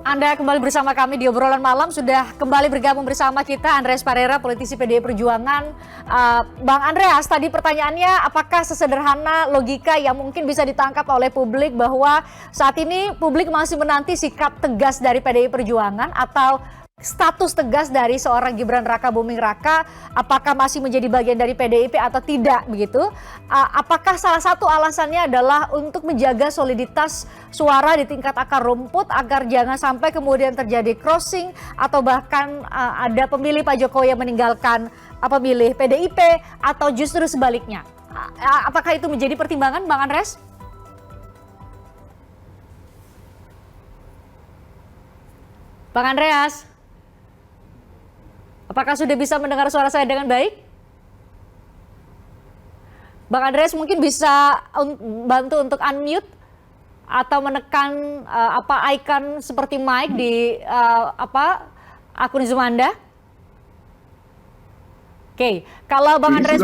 Anda kembali bersama kami di obrolan malam. Sudah kembali bergabung bersama kita Andreas Parera, politisi PDI Perjuangan. Bang Andreas, tadi pertanyaannya apakah sesederhana logika yang mungkin bisa ditangkap oleh publik bahwa saat ini publik masih menanti sikap tegas dari PDI Perjuangan atau status tegas dari seorang Gibran Raka Buming Raka, apakah masih menjadi bagian dari PDIP atau tidak begitu? Apakah salah satu alasannya adalah untuk menjaga soliditas suara di tingkat akar rumput agar jangan sampai kemudian terjadi crossing atau bahkan ada pemilih Pak Jokowi yang meninggalkan pemilih PDIP atau justru sebaliknya? Apakah itu menjadi pertimbangan, Bang Andreas? Bang Andreas? Apakah sudah bisa mendengar suara saya dengan baik? Bang Andreas mungkin bisa bantu untuk unmute atau menekan icon seperti mic di akun Zoom Anda. Oke, kalau Bang Andreas,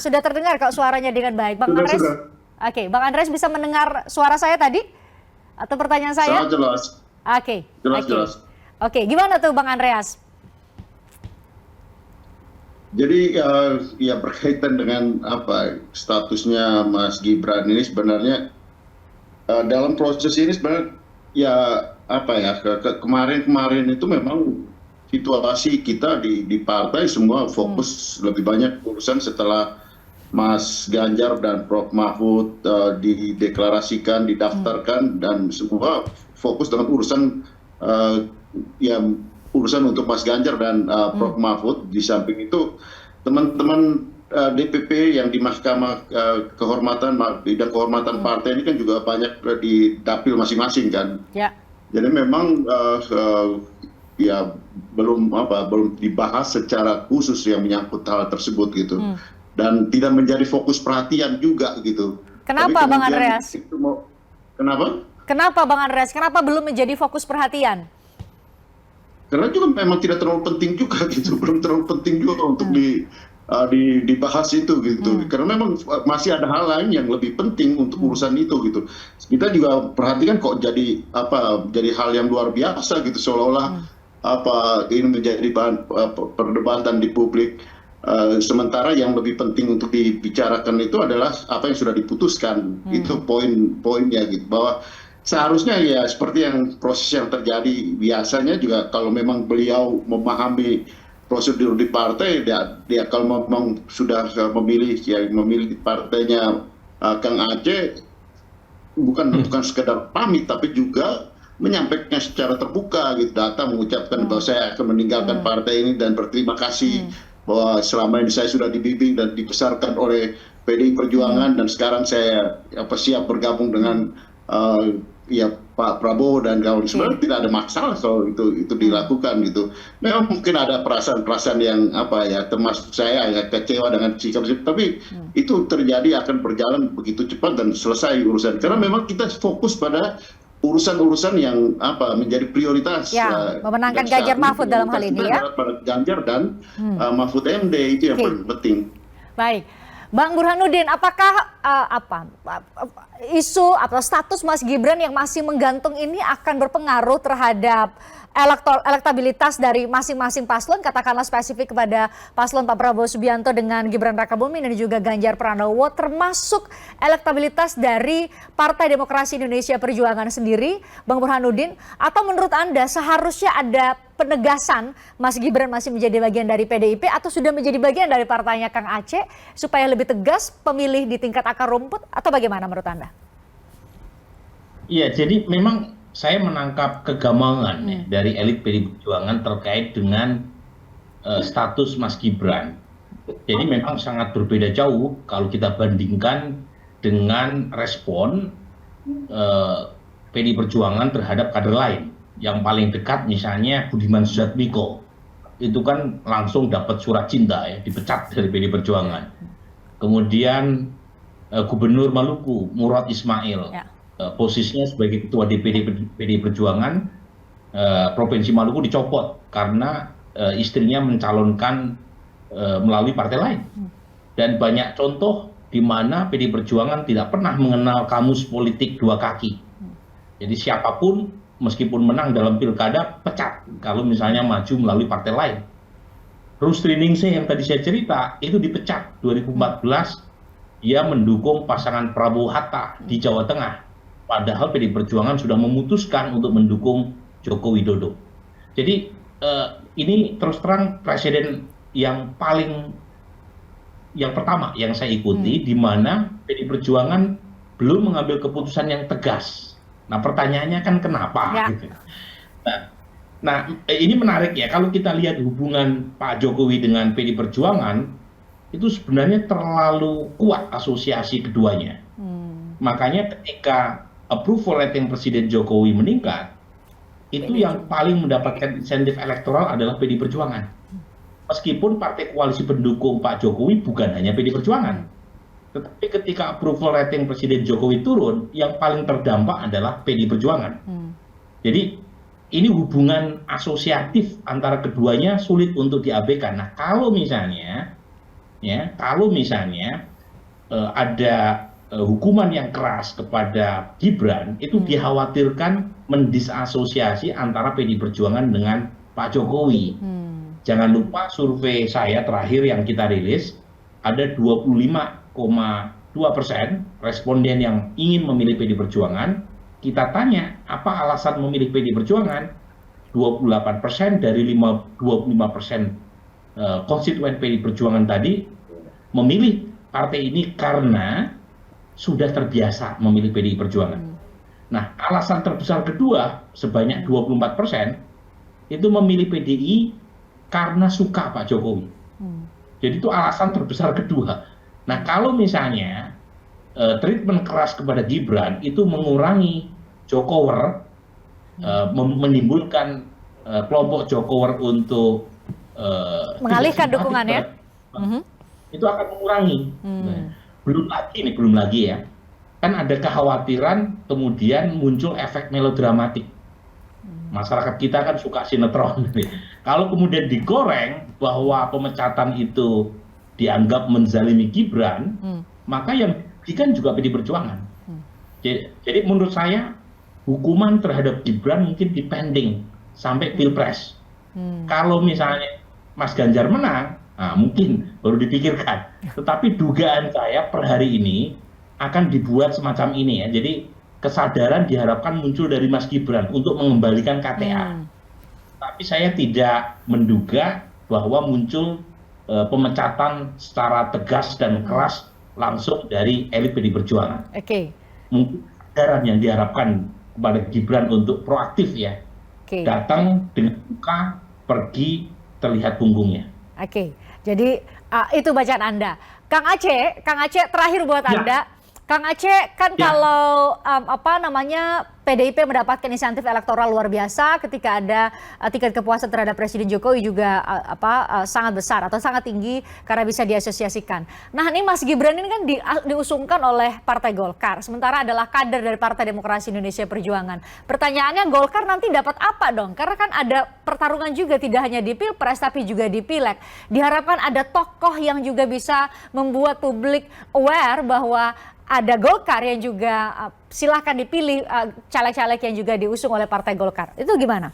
sudah terdengar kok suaranya dengan baik. Bang Andreas, oke, Bang Andreas bisa mendengar suara saya tadi atau pertanyaan saya? Sangat jelas. Oke, jelas. Oke, gimana tuh Bang Andreas? Jadi ya berkaitan dengan statusnya Mas Gibran ini sebenarnya dalam proses ini sebenarnya kemarin itu memang situasi kita di partai semua fokus lebih banyak urusan setelah Mas Ganjar dan Prof Mahfud dideklarasikan, didaftarkan dan semua fokus dengan urusan urusan untuk Mas Ganjar dan Prof Mahfud. Di samping itu teman-teman DPP yang di Mahkamah Bidang Kehormatan Partai ini kan juga banyak di dapil masing-masing kan. Ya. Jadi memang belum dibahas secara khusus yang menyangkut hal tersebut gitu. Dan tidak menjadi fokus perhatian juga gitu. Kenapa Bang Andreas? Kenapa? Kenapa Bang Andreas? Kenapa belum menjadi fokus perhatian? Karena juga memang tidak terlalu penting juga gitu, belum terlalu penting juga untuk dibahas itu gitu. Karena memang masih ada hal lain yang lebih penting untuk urusan itu gitu. Kita juga perhatikan kok jadi hal yang luar biasa gitu, seolah-olah ini menjadi bahan perdebatan di publik. Sementara yang lebih penting untuk dibicarakan itu adalah apa yang sudah diputuskan. Itu poin-poinnya gitu, bahwa seharusnya ya seperti yang proses yang terjadi biasanya juga kalau memang beliau memahami prosedur di partai, dia kalau memang sudah memilih partainya Kang Aceh bukan sekedar pamit tapi juga menyampaikan secara terbuka gitu, datang mengucapkan bahwa saya akan meninggalkan partai ini dan berterima kasih bahwa selama ini saya sudah dibimbing dan dibesarkan oleh PDI Perjuangan dan sekarang saya siap bergabung dengan Pak Prabowo dan kawan. Sebenarnya tidak ada masalah kalau itu dilakukan gitu. Memang mungkin ada perasaan-perasaan yang termasuk saya kecewa dengan sikap, tapi itu terjadi akan berjalan begitu cepat dan selesai urusan. Karena memang kita fokus pada urusan-urusan yang menjadi prioritas. Memenangkan Ganjar Mahfud dalam hal ini ya. Pada Ganjar dan Mahfud MD itu yang paling penting. Baik. Bang Burhanuddin, apakah isu atau status Mas Gibran yang masih menggantung ini akan berpengaruh terhadap elektabilitas dari masing-masing paslon, katakanlah spesifik kepada paslon Pak Prabowo Subianto dengan Gibran Raka Buming dan juga Ganjar Pranowo, termasuk elektabilitas dari Partai Demokrasi Indonesia Perjuangan sendiri, Bang Burhanuddin, atau menurut Anda seharusnya ada penegasan Mas Gibran masih menjadi bagian dari PDIP atau sudah menjadi bagian dari partainya Kang Aceh supaya lebih tegas pemilih di tingkat akar rumput, atau bagaimana menurut Anda? Iya, jadi memang saya menangkap kegamangan dari elit PDI Perjuangan terkait dengan status Mas Gibran. Jadi memang sangat berbeda jauh kalau kita bandingkan dengan respon PDI Perjuangan terhadap kader lain. Yang paling dekat misalnya Budiman Sujatmiko, itu kan langsung dapat surat cinta ya, dipecat dari PDI Perjuangan. Kemudian Gubernur Maluku Murad Ismail, posisinya sebagai ketua DPD PDI Perjuangan Provinsi Maluku dicopot karena istrinya mencalonkan melalui partai lain. Dan banyak contoh di mana PDI Perjuangan tidak pernah mengenal kamus politik dua kaki. Jadi siapapun meskipun menang dalam pilkada pecat kalau misalnya maju melalui partai lain. Rusdi Ningsih yang tadi saya cerita itu dipecat 2014, dia mendukung pasangan Prabowo Hatta di Jawa Tengah, padahal PDI Perjuangan sudah memutuskan untuk mendukung Joko Widodo. Jadi ini terus terang presiden yang pertama yang saya ikuti, di mana PDI Perjuangan belum mengambil keputusan yang tegas. Nah, pertanyaannya kan kenapa? Ya. Gitu. Nah, ini menarik ya, kalau kita lihat hubungan Pak Jokowi dengan PDI Perjuangan, itu sebenarnya terlalu kuat asosiasi keduanya. Makanya ketika approval rating Presiden Jokowi meningkat, itu yang paling mendapatkan insentif elektoral adalah PDI Perjuangan. Meskipun partai koalisi pendukung Pak Jokowi bukan hanya PDI Perjuangan. Tetapi ketika approval rating Presiden Jokowi turun, yang paling terdampak adalah PDI Perjuangan. Jadi ini hubungan asosiatif antara keduanya sulit untuk diabaikan. Nah, kalau misalnya ada hukuman yang keras kepada Gibran, itu dikhawatirkan mendisasosiasi antara PDI Perjuangan dengan Pak Jokowi. Jangan lupa survei saya terakhir yang kita rilis, ada 25,2% responden yang ingin memilih PDI Perjuangan. Kita tanya, apa alasan memilih PDI Perjuangan? 28% dari 25% konstituen PDI Perjuangan tadi memilih partai ini karena sudah terbiasa memilih PDI Perjuangan. Nah, alasan terbesar kedua sebanyak 24% itu memilih PDI karena suka Pak Jokowi. Jadi itu alasan terbesar kedua. Nah, kalau misalnya treatment keras kepada Gibran itu mengurangi Jokower, menimbulkan kelompok Jokower untuk mengalihkan dukungannya, itu akan mengurangi. Belum lagi ya, kan ada kekhawatiran kemudian muncul efek melodramatik. Masyarakat kita kan suka sinetron. Kalau kemudian digoreng bahwa pemecatan itu dianggap menzalimi Gibran, maka yang dirugikan juga PDI Perjuangan. Jadi menurut saya hukuman terhadap Gibran mungkin dipending sampai Pilpres. Kalau misalnya Mas Ganjar menang, nah mungkin baru dipikirkan. Tetapi dugaan saya per hari ini akan dibuat semacam ini ya. Jadi kesadaran diharapkan muncul dari Mas Gibran untuk mengembalikan KTA. Tapi saya tidak menduga bahwa muncul pemecatan secara tegas dan keras langsung dari elit PDI Perjuangan. Mungkin kesadaran yang diharapkan kepada Gibran untuk proaktif ya. Datang dengan muka, pergi, terlihat punggungnya. Jadi itu bacaan Anda. Kang Aceh terakhir buat Anda. Kang Aceh kan kalau PDIP mendapatkan insentif elektoral luar biasa ketika ada tingkat kepuasan terhadap Presiden Jokowi juga sangat besar atau sangat tinggi karena bisa diasosiasikan. Nah, ini Mas Gibran ini kan diusungkan oleh Partai Golkar, sementara adalah kader dari Partai Demokrasi Indonesia Perjuangan. Pertanyaannya, Golkar nanti dapat apa dong? Karena kan ada pertarungan juga tidak hanya di Pilpres tapi juga di Pileg. Diharapkan ada tokoh yang juga bisa membuat publik aware bahwa ada Golkar yang juga silahkan dipilih caleg-caleg yang juga diusung oleh Partai Golkar. Itu gimana?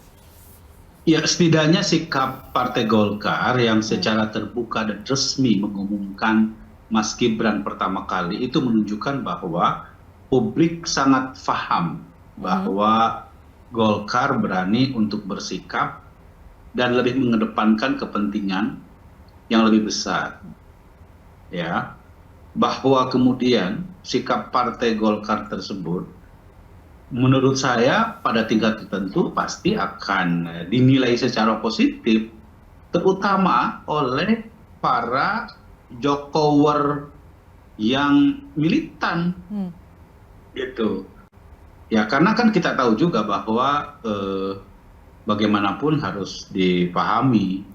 Ya, setidaknya sikap Partai Golkar yang secara terbuka dan resmi mengumumkan Mas Gibran pertama kali itu menunjukkan bahwa publik sangat paham bahwa Golkar berani untuk bersikap dan lebih mengedepankan kepentingan yang lebih besar. Ya, bahwa kemudian sikap Partai Golkar tersebut menurut saya pada tingkat tertentu pasti akan dinilai secara positif, terutama oleh para Jokower yang militan gitu ya, karena kan kita tahu juga bahwa bagaimanapun harus dipahami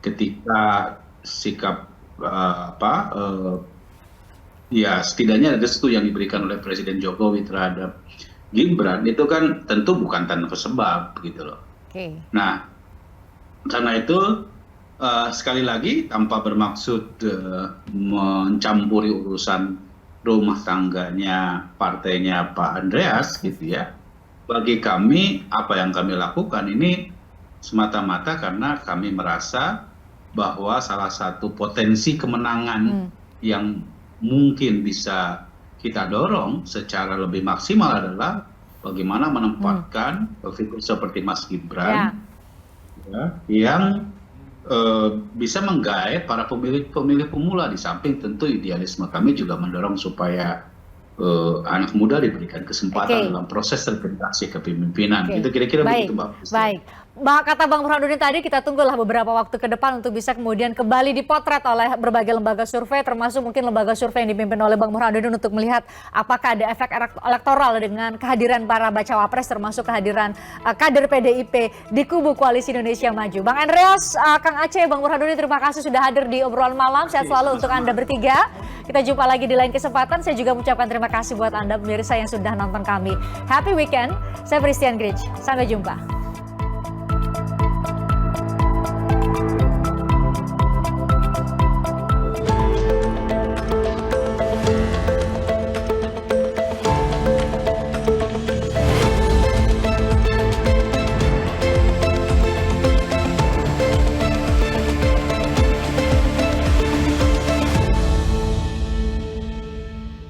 ketika sikap ya setidaknya restu yang diberikan oleh Presiden Jokowi terhadap Gibran itu kan tentu bukan tanpa sebab gitu loh. Nah, karena itu sekali lagi tanpa bermaksud mencampuri urusan rumah tangganya partainya Pak Andreas gitu ya, bagi kami apa yang kami lakukan ini semata-mata karena kami merasa bahwa salah satu potensi kemenangan yang mungkin bisa kita dorong secara lebih maksimal adalah bagaimana menempatkan figur seperti Mas Gibran yang bisa menggait para pemilih pemula, di samping tentu idealisme kami juga mendorong supaya anak muda diberikan kesempatan dalam proses regenerasi kepemimpinan. Itu kira-kira begitu, Mbak. Baik. Kata Bang Burhanuddin tadi, kita tunggulah beberapa waktu ke depan untuk bisa kemudian kembali dipotret oleh berbagai lembaga survei, termasuk mungkin lembaga survei yang dipimpin oleh Bang Burhanuddin untuk melihat apakah ada efek elektoral dengan kehadiran para bacawa pres, termasuk kehadiran kader PDIP di kubu Koalisi Indonesia Maju. Bang Andreas, Kang Aceh, Bang Burhanuddin, terima kasih sudah hadir di obrolan malam. Sehat selalu untuk Anda bertiga. Kita jumpa lagi di lain kesempatan. Saya juga mengucapkan terima kasih buat Anda pemirsa yang sudah nonton kami. Happy weekend. Saya Christian Grich. Sampai jumpa.